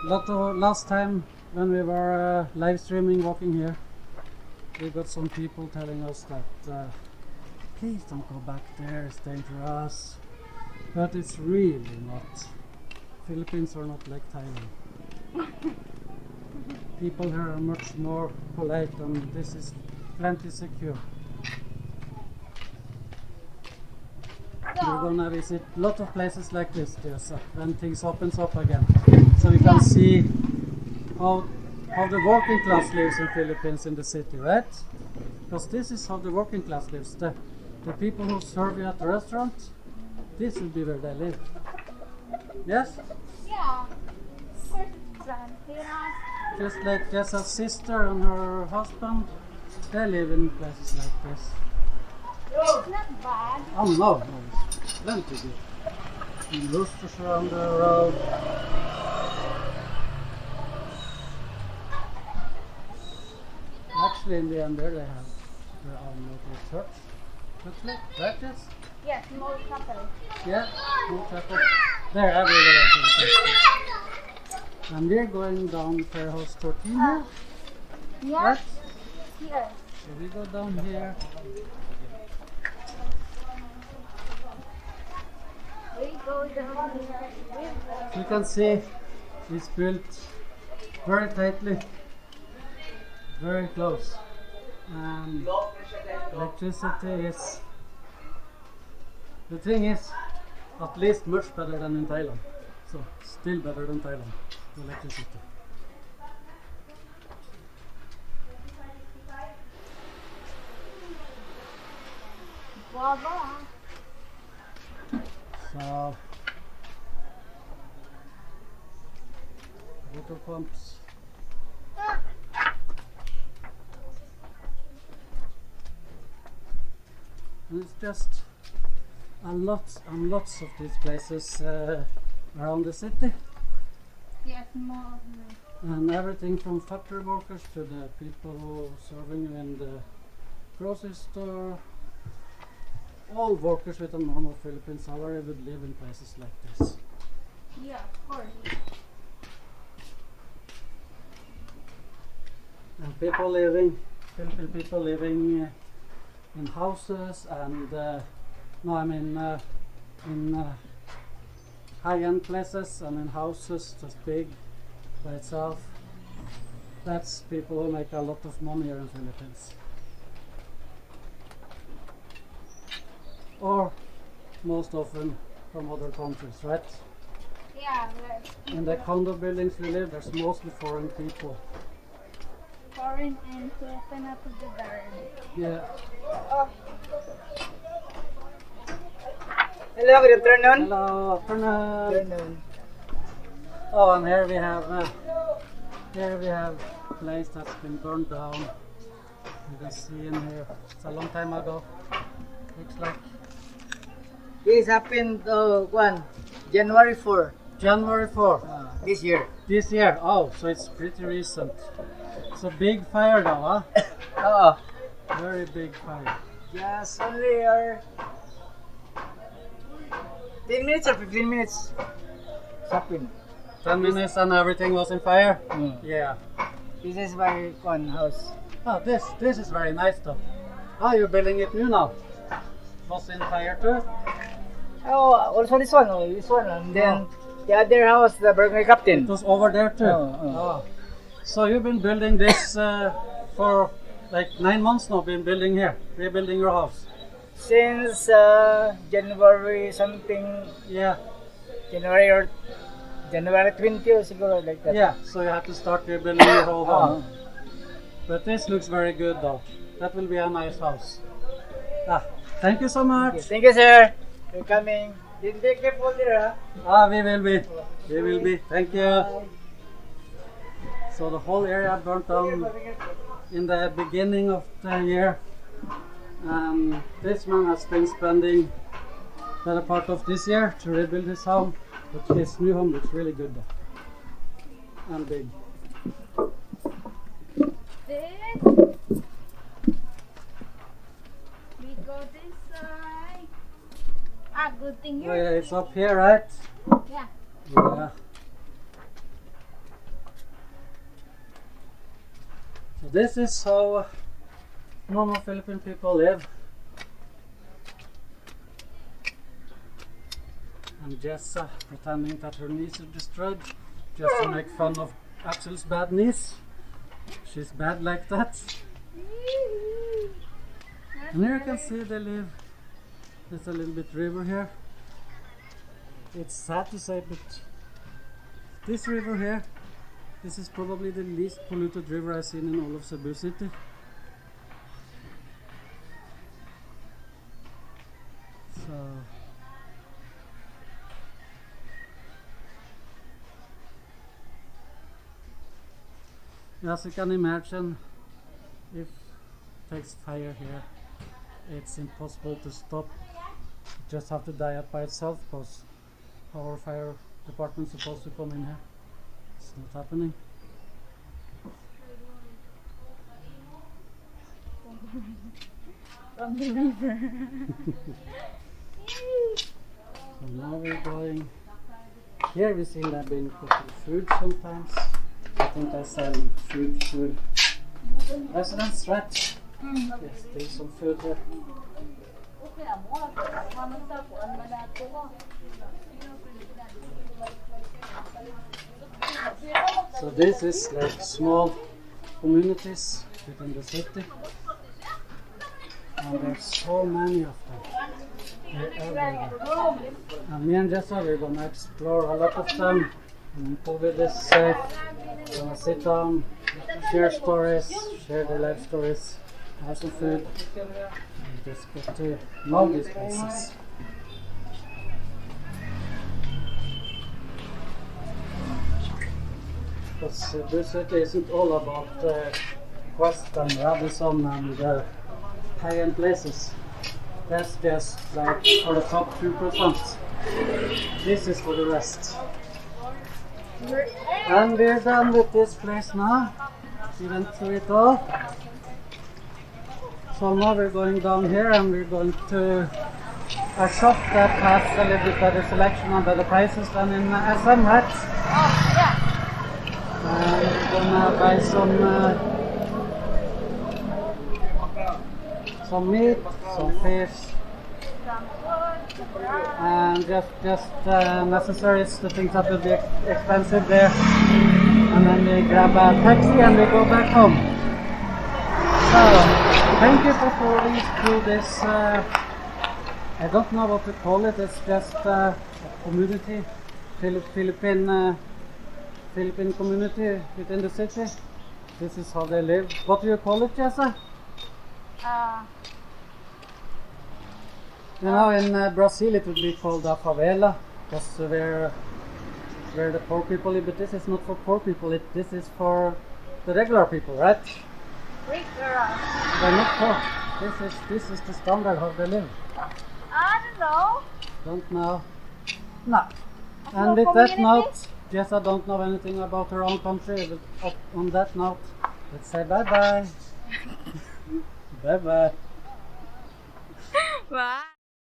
Last time when we were live streaming walking here, we got some people telling us that please don't go back there, it's dangerous. But it's really not. Philippines are not like Thailand. People here are much more polite and this is plenty secure. We're gonna visit a lot of places like this, Jessa, when things opens up again. So you can see how the working class lives in Philippines in the city, right? Because this is how the working class lives. The people who serve you at the restaurant, this will be where they live. Yes? Yeah. Of course it's fun. Just like Jessa's sister and her husband, they live in places like this. It's not bad. Oh no, it's plenty good. And roosters around the road. Actually, in the end, there they have their own local church. Looks like, right? Yes? Yes, small chapel. Yeah, small chapel. There, everywhere. And we're going down Fair House 13 here. Yeah. Right? Here. So we go down here. We go down here. You can see it's built very tightly, very close. And electricity is, the thing is, at least much better than in Thailand. So, still better than Thailand, the electricity. Guava. So, water pumps. And it's just a lot and lots of these places around the city. Yes, more. And everything from factory workers to the people who are serving you in the grocery store. All workers with a normal Philippine salary would live in places like this. Yeah, of course. And people living, Philippine people living in houses and in high-end places and in houses just big by itself. That's people who make a lot of money here in Philippines. Or most often from other countries, right? Yeah, right. In the condo buildings we live, there's mostly foreign people. Foreign and Filipino to the darn. Yeah. Hello, good afternoon. Hello, afternoon. Afternoon. Oh, and here we have a place that's been burned down. You can see in here. It's a long time ago. Looks like This happened January 4 January 4. This year. This year. Oh, so it's pretty recent. It's a big fire now, huh? Oo. Very big fire. Just only 10 minutes or 15 minutes. It's happened. 10 minutes and everything was in fire? Mm. Yeah. This is my house. Oh, this is very nice though. Oh, you're building it new now? Was in fire too? Oh, also this one. And then the other house, the burger captain. It was over there too? Oh. So you've been building this for like 9 months now, been building here, rebuilding your house? Since January something, Yeah. January 20 or siguro like that. Yeah, so you have to start rebuilding your whole home. But this looks very good though. That will be a nice house. Thank you so much. Okay, thank you, sir. You're coming. Didn't take the folder, huh? We will be. We will be. Thank you. So the whole area burnt down in the beginning of the year. This man has been spending better part of this year to rebuild his home. But his new home looks really good though. And big. Then we go this side. Good thing Oh you're yeah, it's up here, right? Yeah. Yeah. So this is how normal Philippine people live. And Jessa pretending that her knees are destroyed just to make fun of Aksel's bad knees. She's bad like that. And here you can see they live. There's a little bit river here. It's sad to say, but this river here, this is probably the least polluted river I've seen in all of Cebu city. So as you can imagine, if it takes fire here, it's impossible to stop. It just have to die up by itself because our fire department is supposed to come in here. It's not happening. From the river. So now we're going. Here we see they've been cooking food sometimes. I think I sell food to residents, right? Yes, there's some food here. So this is like small communities within the city. And there's so many of them. They're everywhere. And me and Jessa, we're gonna explore a lot of them. And COVID is safe. We're gonna sit down, share stories, share their life stories, have some food, and just get to know these places. Because Cebu city isn't all about Quest and Radisson and high-end places. That's just like for the top 2%. This is for the rest. And we're done with this place now. We went through it all. So now we're going down here and we're going to a shop that has a little bit better selection and better prices than in SM, right? Oh, yeah. And we're gonna buy some meat, some fish, and just necessaries, the things that will be expensive there. And then we grab a taxi and we go back home. So, thank you for following through this, I don't know what to call it, it's just a community, Philippine community within the city. This is how they live. What do you call it, Jessa? You know, in Brazil it would be called a favela, because where the poor people live, but this is not for poor people, this is for the regular people, right? They're not poor. This is the standard how they live. I don't know. Don't know. No. And with that note, Jessa don't know anything about her own country, but on that note, let's say bye-bye. Bye-bye. Bye.